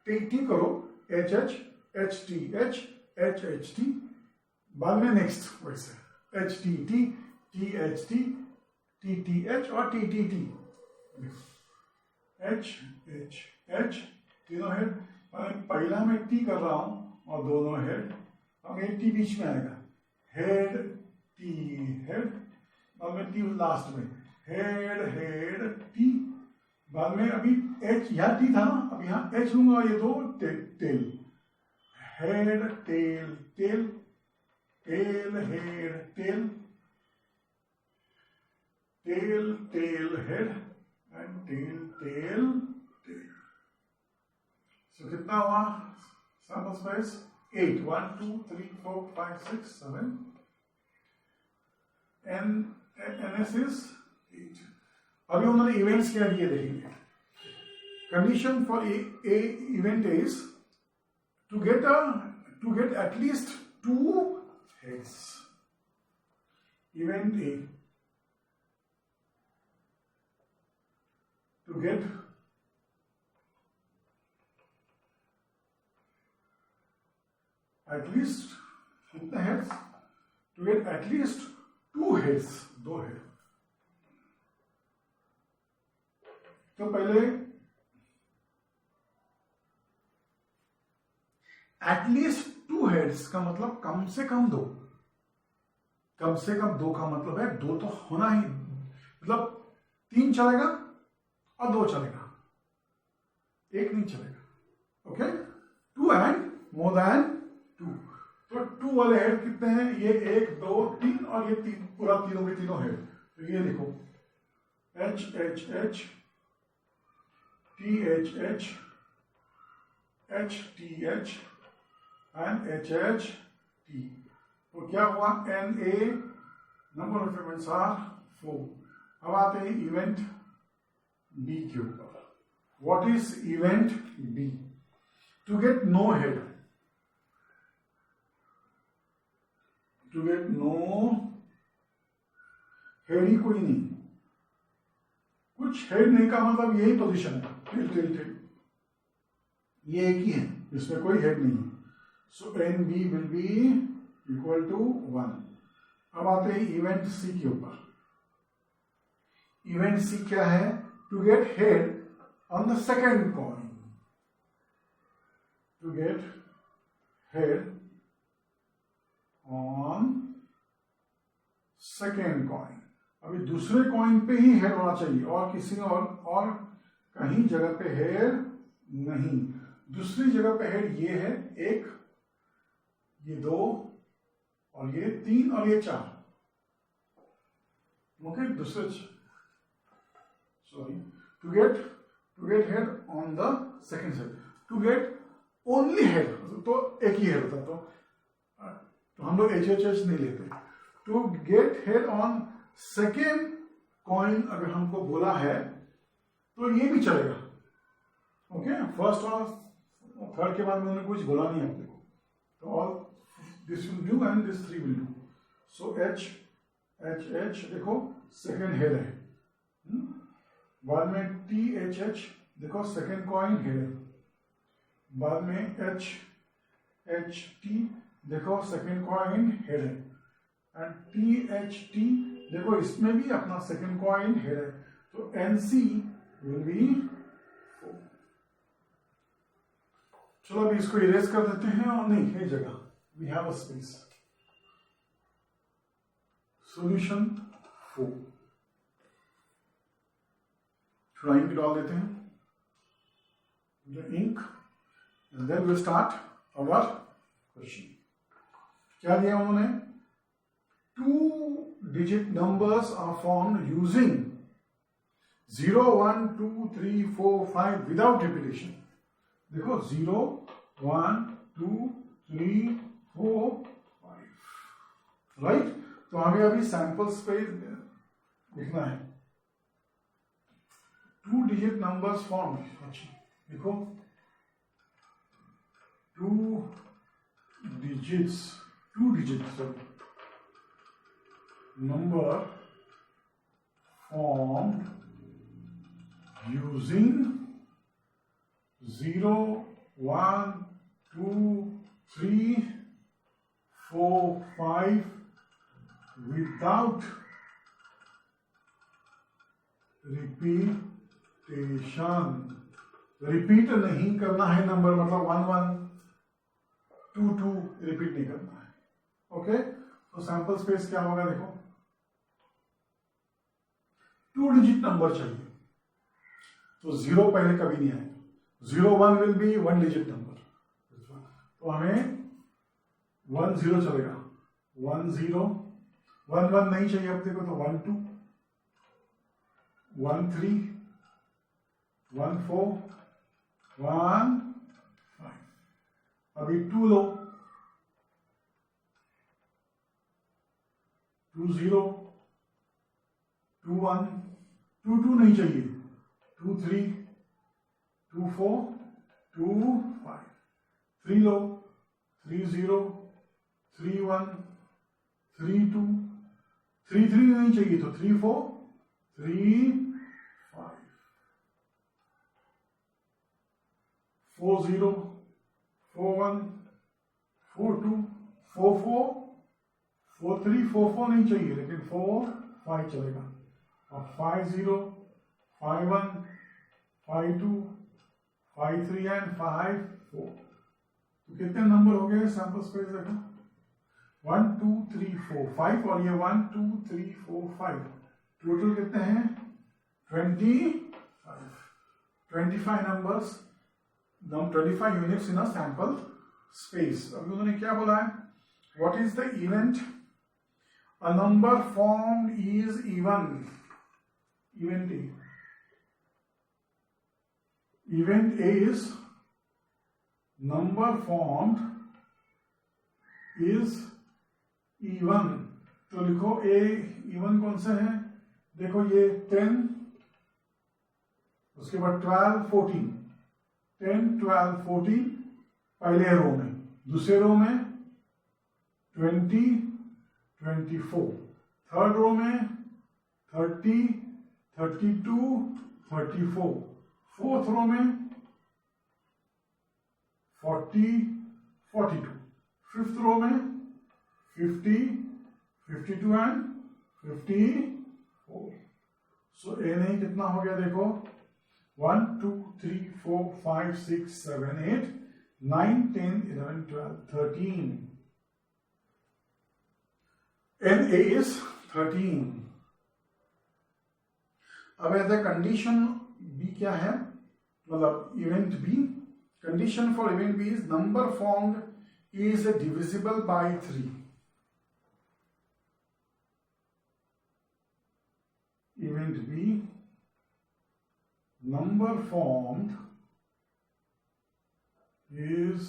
टी करो, H H H T H H H T. बाद में नेक्स्ट वैसे H T T T H T H और T T T. H H H तीनों हेड. पहला मैं टी कर रहा हूं और दोनों हेड. अब ये टी बीच में आएगा, हेड टी हेड. बाद में टी लास्ट में, हेड हेड टी. बाद में अभी एच, यहाँ टी था ना, अब यहाँ एच लूंगा, ये दो tail, head tail tail tail head tail tail tail head and tail tail tail. So कितना हुआ सैंपल स्पेस? 8. 1 2 3 4 5 6 7. NS is 8. अभी उन्होंने इवेंट्स क्या दिए देखेंगे. Condition for a event is to get at least 2 heads. Event A, to get at least कितने heads? To get at least 2 heads, 2 head. तो पहले एटलीस्ट 2 heads का मतलब कम से कम 2. कम से कम 2 का मतलब है 2 तो होना ही, मतलब 3 चलेगा और 2 चलेगा, 1 नहीं चलेगा. Okay, 2 and more than 2. तो 2 वाले हेड कितने हैं? ये 1 2 3 और ये 3, पूरा तीनों के तीनों हेड. तो ये लिखो H H H T H H H T H and H H T. तो क्या हुआ? N A, number of events are 4. अब आते हैं इवेंट बी के ऊपर. What is event B? To get no head, to get no head ही कोई नहीं, कुछ हेड नहीं का मतलब यही पोजीशन है, टिल टिल टिल, ये एक ही है, इसमें कोई हेड नहीं है. So n B will be equal to 1. अब आते हैं इवेंट सी के ऊपर. इवेंट सी क्या है? To get head on the second coin, to get head on second coin. अभी दूसरे कॉइन पे ही हेड होना चाहिए और किसी और कहीं जगह पे हेड नहीं. दूसरी जगह पे हेड ये है 1, ये 2 और ये 3 और ये 4. ओके, दूसरे sorry, to get head on the second side. To get only head तो एक ही हेड होता, तो हम लोग एच एच एच नहीं लेते. To get head on second coin अगर हमको बोला है तो ये भी चलेगा. ओके, फर्स्ट और थर्ड के बाद में उन्होंने कुछ बोला नहीं अपने को, तो all this will do and this 3 will do. So H H H देखो सेकेंड हेड है, बाद में THH, देखो सेकेंड कॉइन हेड है। बाद में HHT, देखो सेकेंड कॉइन हेड है। एंड THT, देखो इसमें भी अपना सेकेंड कॉइन हेड है। तो NC विल बी 4। चलो अभी इसको इरेज कर देते हैं, और नहीं है जगह, we have a space. Solution 4, थोड़ा इंक डाल देते हैं, ink, and then we start our question. क्या दिया उन्होंने? 2-digit numbers are formed using 0, 1, 2, 3, 4, 5 without repetition. देखो 0, 1, 2, 3, 4, 5, राइट। तो हमें अभी सैंपल स्पेस लिखना है। 2-digit numbers formed, अच्छा देखो 2 digits sorry, number formed using 0, 1, 2, 3, 4, 5 without repetition। Repeat नहीं करना है नंबर, मतलब 1, 1, 2, 2 रिपीट नहीं करना है। ओके, तो सैंपल स्पेस क्या होगा? देखो 2-digit नंबर चाहिए, तो 0 पहले कभी नहीं आएगा। 0, 1 विल बी 1-digit नंबर, तो हमें 1, 0 चलेगा। 1, 0, 1, 1 नहीं चाहिए अपने को, तो 1, 2, 1, 3, 1, 4, 1, 5। अभी 2 लो, 2, 0, 2, 1, 2, 2 नहीं चाहिए, 2, 3, 2, 4, 2, 5। 3 लो, 3, 0, 3, 1, 3, 2, 3, 3 नहीं चाहिए, तो 3, 4, 3, 5, 4, 0, 4, 1, 4, 2, 4, 4, 4, 3, 4, 4 नहीं चाहिए, लेकिन 4, 5 चलेगा। अब 5, 0, 5, 1, 5, 2, 5, 3 एंड 5, 4। तो कितने नंबर हो गए सैंपल स्पेस? देखो 1, 2, 3, 4, 5, और ये 1, 2, 3, 4, 5, टोटल कितने हैं? 25 numbers, 25 units in a sample space. अभी उन्होंने क्या बोला है? What is the event a number formed is even. Event A, event A is number formed is even। तो लिखो A even कौन सा है? देखो ये 10, उसके बाद 12, 14, 10, 12, 14 पहले रो में, दूसरे रो में 20, 24, थर्ड रो में 30, 32, 34, फोर्थ रो में 40, 42, फिफ्थ रो में 50, 52 एंड 54। सो ए नहीं कितना हो गया? देखो 1, 2, 3, 4, 5, 6, 7, 8, 9, 10, 11, 12, 13। N A is 13। अब द कंडीशन बी क्या है? मतलब event B, condition for event B is number formed is divisible by 3। Event B, number formed is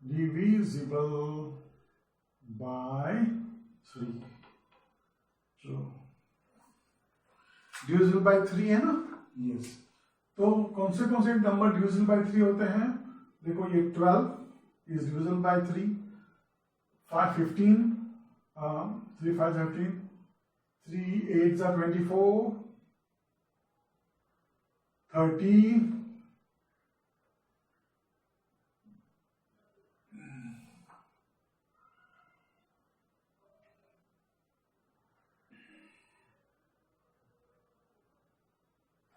divisible by 3। चलो डिविजिबल बाय 3 है ना? यस। तो कौन से नंबर डिविजिबल बाय 3 होते हैं? देखो ये 12 is divisible by 3, 5, 15, 3, 5, 15, 3, 8 are 24, 30,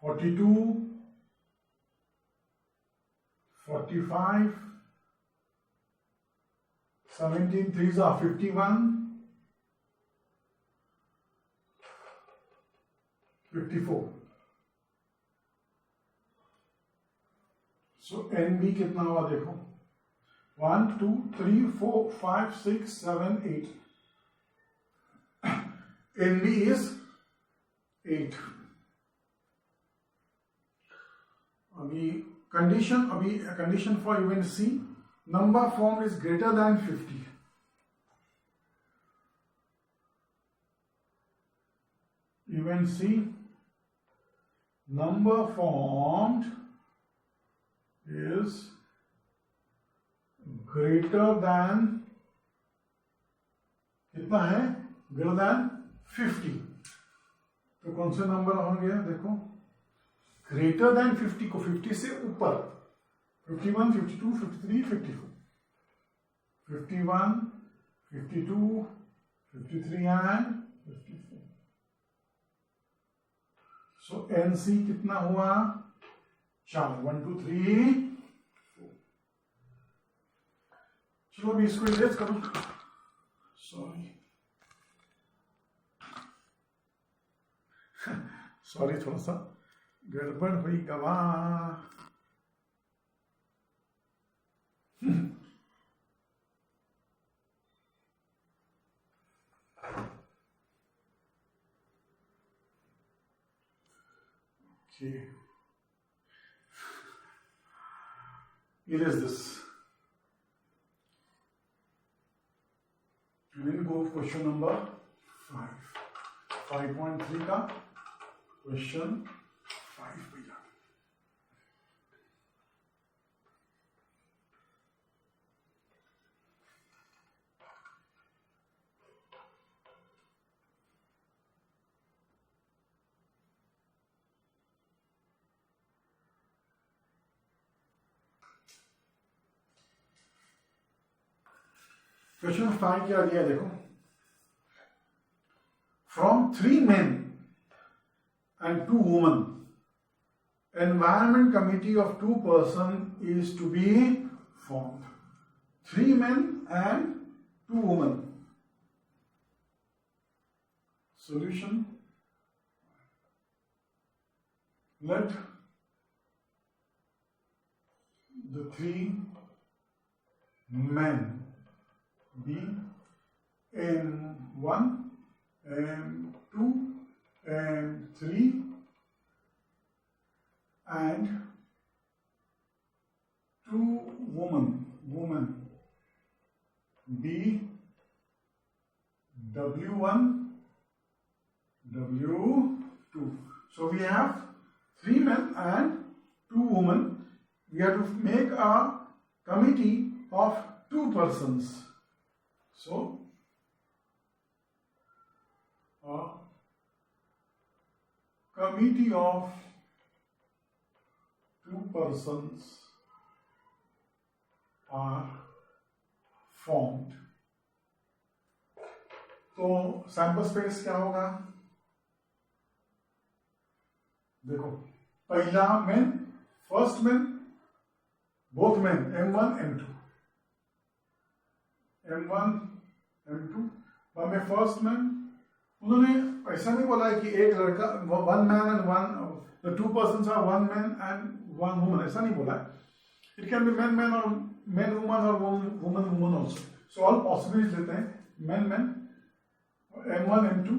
42, 45, 17 threes are 51, 54. So NB कितना हुआ देखो, 1, 2, 3, 4, 5, 6, 7, 8. NB is 8. अभी condition for event C, number form is greater than 50. Event C, number formed is greater than, कितना है, greater than 50. तो कौन से नंबर होंगे देखो, ग्रेटर देन 50 को 50 से ऊपर, 51, 52, 53, 54, 51, 52, 53 एंड 54. सो NC कितना हुआ, 4, 1, 2, 3, 4. चलो अभी इसको इरेज करो, सॉरी थोड़ा सा गड़बड़ हुई गवा. Okay. Erase this. We'll go question number 5. 5.3 का question 5 पे जाते. क्वेश्चन 5 क्या दिया देखो, from 3 men and 2 women, environment committee of 2 persons is to be formed. 3 men and 2 women. Solution: let the 3 men be M1, M2, M3 and 2 women be W1, W2. So we have 3 men and 2 women. We have to make a committee of 2 persons. So, a committee of 2 persons are formed. तो sample space क्या होगा देखो, पहला man, first man, both man M1, M2, M1, M2. में first man, उन्होंने ऐसा नहीं बोला है कि एक लड़का, 1 man and 1, the 2 persons are 1 man and 1 woman, ऐसा नहीं बोला है. It can be man or man woman or woman also. So all possibilities लेते हैं, man, M1, M2,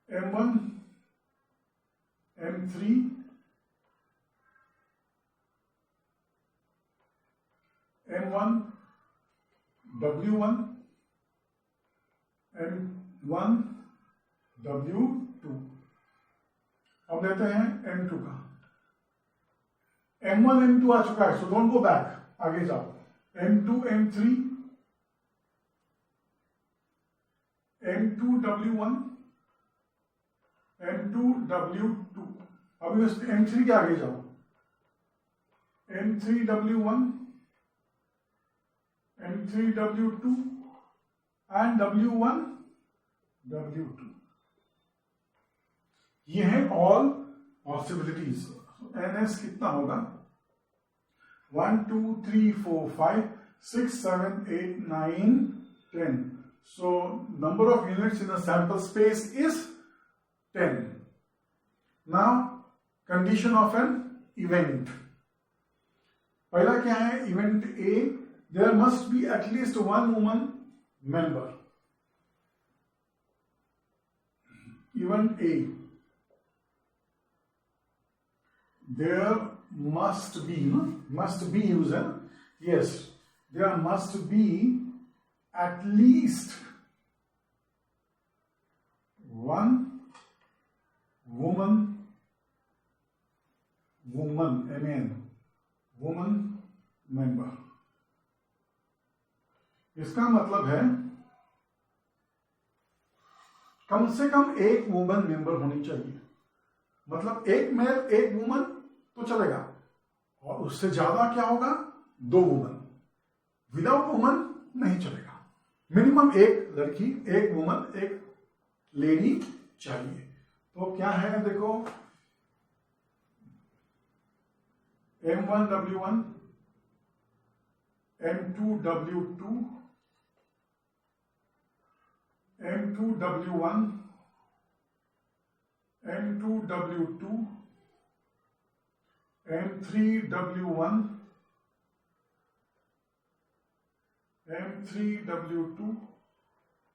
M1, M3, M1, W1, M1, W2. अब लेते हैं M2 का. M1, M2 आ चुका है, so don't go back, आगे जाओ. M2, M3, M2, W1, M2, W2. अभी उस M3 के आगे जाओ, M3W1, M3W2 and W1 W2, ये है ऑल पॉसिबिलिटीज। NS कितना होगा? 1 2 3 4 5 6 7 8 9 10. So number of units in the sample space is 10. Now condition of an event. पहला क्या है? Event A, there must be at least one woman member. Event A, there must be, must be user, yes, there must be at least one woman, woman member. इसका मतलब है कम से कम एक woman member होनी चाहिए। मतलब एक मेल एक वुमन तो चलेगा, और उससे ज्यादा क्या होगा? 2 वुमन। विदाउट वुमन नहीं चलेगा। मिनिमम एक लड़की, एक वुमन, एक लेडी चाहिए। तो क्या है देखो, M1W1, M2W2, M2W1, M2W2, M3W1, M3W2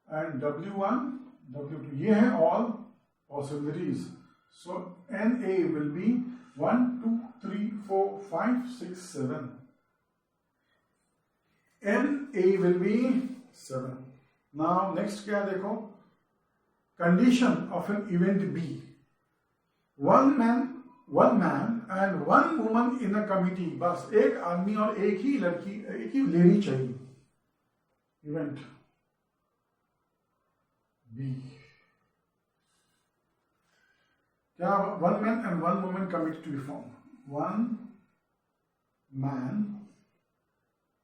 and W1 W2, ये है all possibilities. So NA will be 1 2 3 4 5 6 7. NA will be 7. Now next क्या देखो, condition of an event B, one man and one woman in a committee. बस एक आदमी और एक ही लड़की, एक ही लेडी चाहिए। इवेंट बी क्या? one man and one woman committee to be formed. One man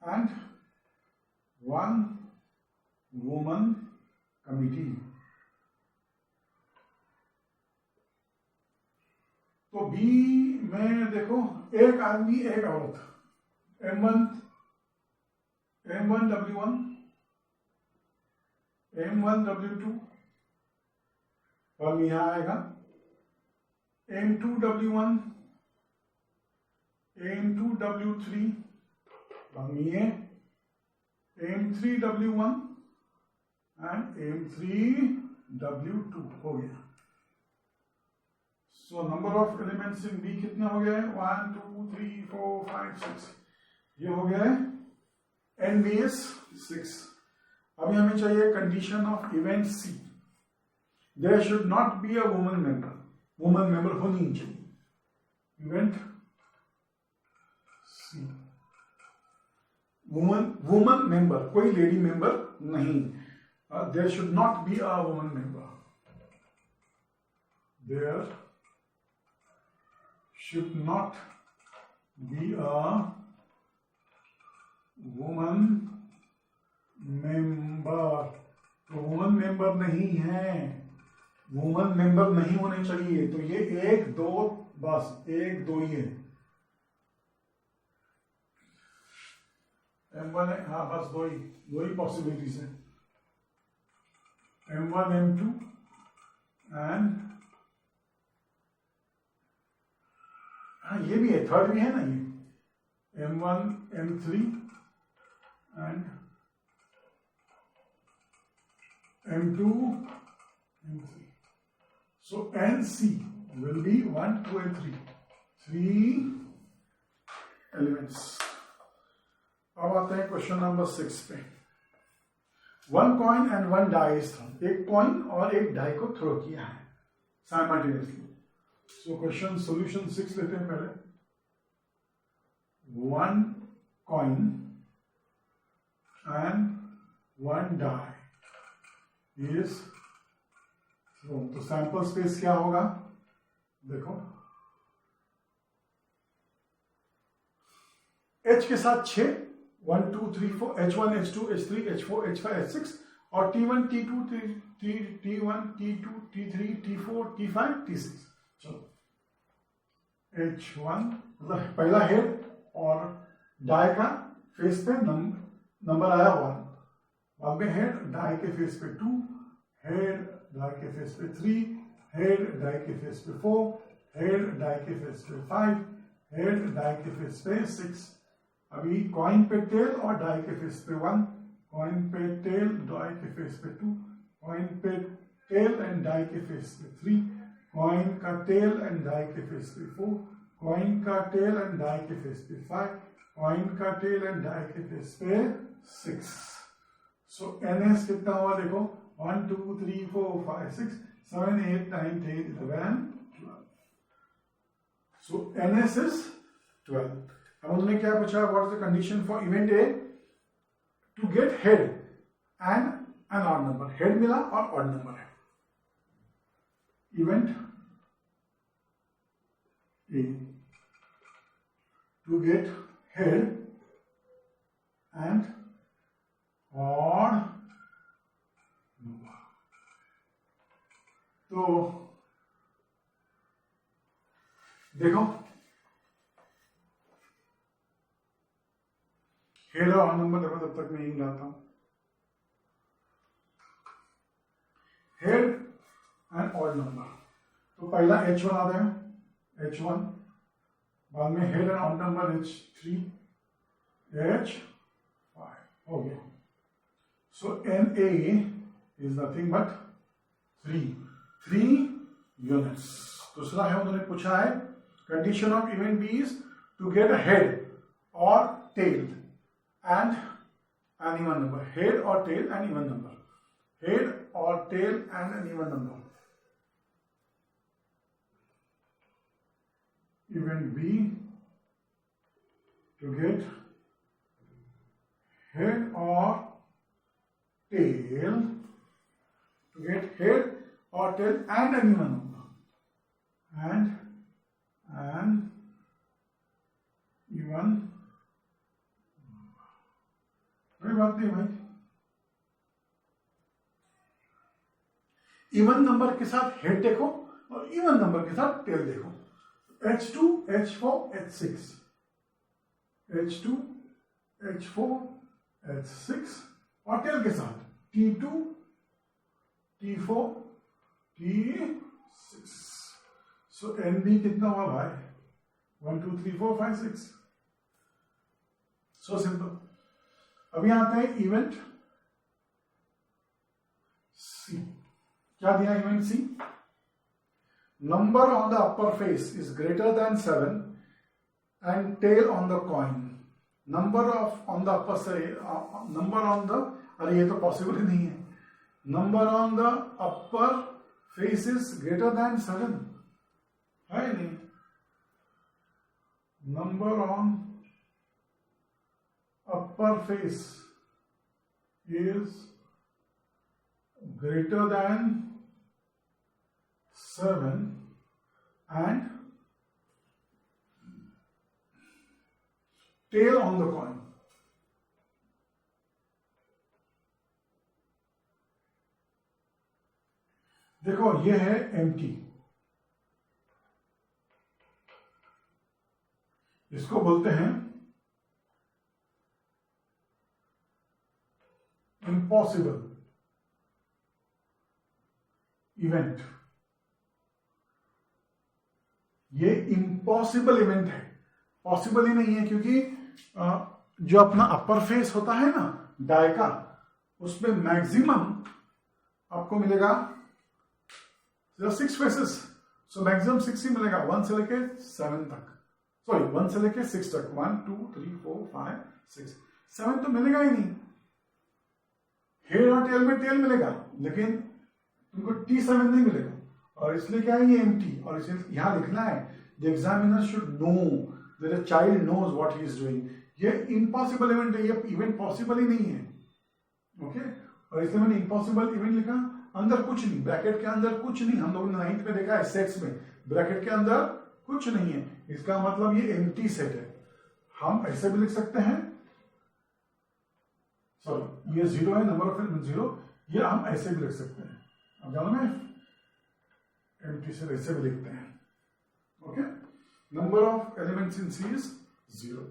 and one woman committee. तो बी में देखो, एक आदमी एक औरत, M1W1, M1W2, और यहां आएगा M2W1, M2W3, और ये M3W1 and M3W2 हो गया। So number of elements in B कितना हो गया है? 1 2 3 4 5 6, ये हो गया है NBS 6। अभी हमें चाहिए condition of event C, there should not be a woman member, woman member होनी चाहिए। इवेंट C, वुमन मेंबर, कोई लेडी मेंबर नहीं। There should not be a woman member, there should not be a woman member। तो woman member नहीं है, woman member नहीं होने चाहिए। तो ये 1 2, बस 1 2 ही है। M1 है, हाँ बस दो ही पॉसिबिलिटीज है, M1 M2 एंड ये भी है, थर्ड भी है ना, ये M1 M3 and M2 M3। So NC will be 1 2 and 3, 3 elements। अब आते हैं क्वेश्चन नंबर 6 पे। 1 coin and 1 die is thrown, एक कॉइन और एक डाई को थ्रो किया है साइमल्टेनियसली। सो क्वेश्चन सॉल्यूशन 6 लेते हैं पहले। 1 coin and 1 die is thrown। तो सैंपल स्पेस क्या होगा? देखो H के साथ 6, 1 2 3 4, H1 H2 H3 H4 H5 H6 और T1 T2 T1 T2 T3 T4 T5 T6। चलो H1 मतलब पहला हेड और डाई का फेस पे नंबर आया 1, बाद में हेड डाई के फेस पे 2, हेड डाई के फेस पे 3, हेड डाई के फेस पे 4, हेड डाई के फेस पे 5, हेड डाई के फेस पे 6। अभी कॉइन पे टेल और डाई के फेस पे 1, कॉइन पे टेल डाई के फेस पे 2, कॉइन पे टेल एंड डाई के फेस पे 3, कॉइन का टेल एंड डाई के फेस पे 4, कॉइन का टेल एंड डाई के फेस पे 5, कॉइन का टेल एंड डाई के फेस पे 6। सो NS कितना हुआ देखो, 1 2 3 4 5 6 7 8 9 10 11 12। सो NS is 12। अब उन्होंने क्या पूछा, what is the condition for event A to get head and an odd number. Head मिला और ऑड नंबर है। Event A to get head and odd number. तो देखो हेड और ऑड नंबर देखो, तब तक मैं यही लाता हूं। हेड एंड ऑड नंबर, तो पहला H1 आ गया, H1, बाद में head and odd number H3 H5 हो गया। So NA is nothing but 3 units. दूसरा है, उन्होंने पूछा है condition of event B is to get a head और tail and an even number. Head और tail and even number, head और tail and an even number. Event B to get head or tail, to get head or tail and an even number, and an even number। कोई बात नहीं भाई, even number के साथ head देखो और even number के साथ टेल देखो। H2 H4 H6, H2 H4 H6 और टेल के साथ T2 T4 T6। सो NB कितना हुआ भाई, 1 2 3 4 5 6। So simple. अभी आते हैं इवेंट C। क्या दिया event C? Number on the upper face is greater than 7 and tail on the coin. Number on the upper side, number on the, अरे ये तो पॉसिबल ही नहीं है। Number on the upper face is greater than 7 है नहीं। Number on upper face is greater than 7 and tail on the coin। देखो ये है empty, इसको बोलते हैं impossible event। ये इम्पॉसिबल इवेंट है, पॉसिबल ही नहीं है, क्योंकि जो अपना अपर फेस होता है ना डाई का, उसमें मैक्सिमम आपको मिलेगा 6 फेसेस। सो मैक्सिमम 6 ही मिलेगा, 1 से लेके 7 तक, सॉरी 1 से लेके 6 तक, 1 2 3 4 5 6 7 तो मिलेगा ही नहीं। हेड और टेल में टेल मिलेगा, लेकिन तुमको T7 नहीं मिलेगा, और इसलिए क्या है ये एम्प्टी। और इसलिए यहां लिखना है the examiner should know that the child knows what he is doing. ये इम्पॉसिबल इवेंट है, ये इवेंट पॉसिबल ही नहीं है। ओके, और इसलिए मैंने इम्पॉसिबल इवेंट लिखा। अंदर कुछ नहीं, ब्रैकेट के अंदर कुछ नहीं। हम लोगों ने 9th में देखा है सेट्स में ब्रैकेट के अंदर कुछ नहीं है, इसका मतलब ये एम्प्टी सेट है। हम ऐसे भी लिख सकते हैं, सॉरी ये 0 है, नंबर ऑफ एलिमेंट 0, ये हम ऐसे भी लिख सकते हैं। अब जानो में एम्प्टी सेल ऐसे भी लिखते हैं। Okay, number of elements in C is 0।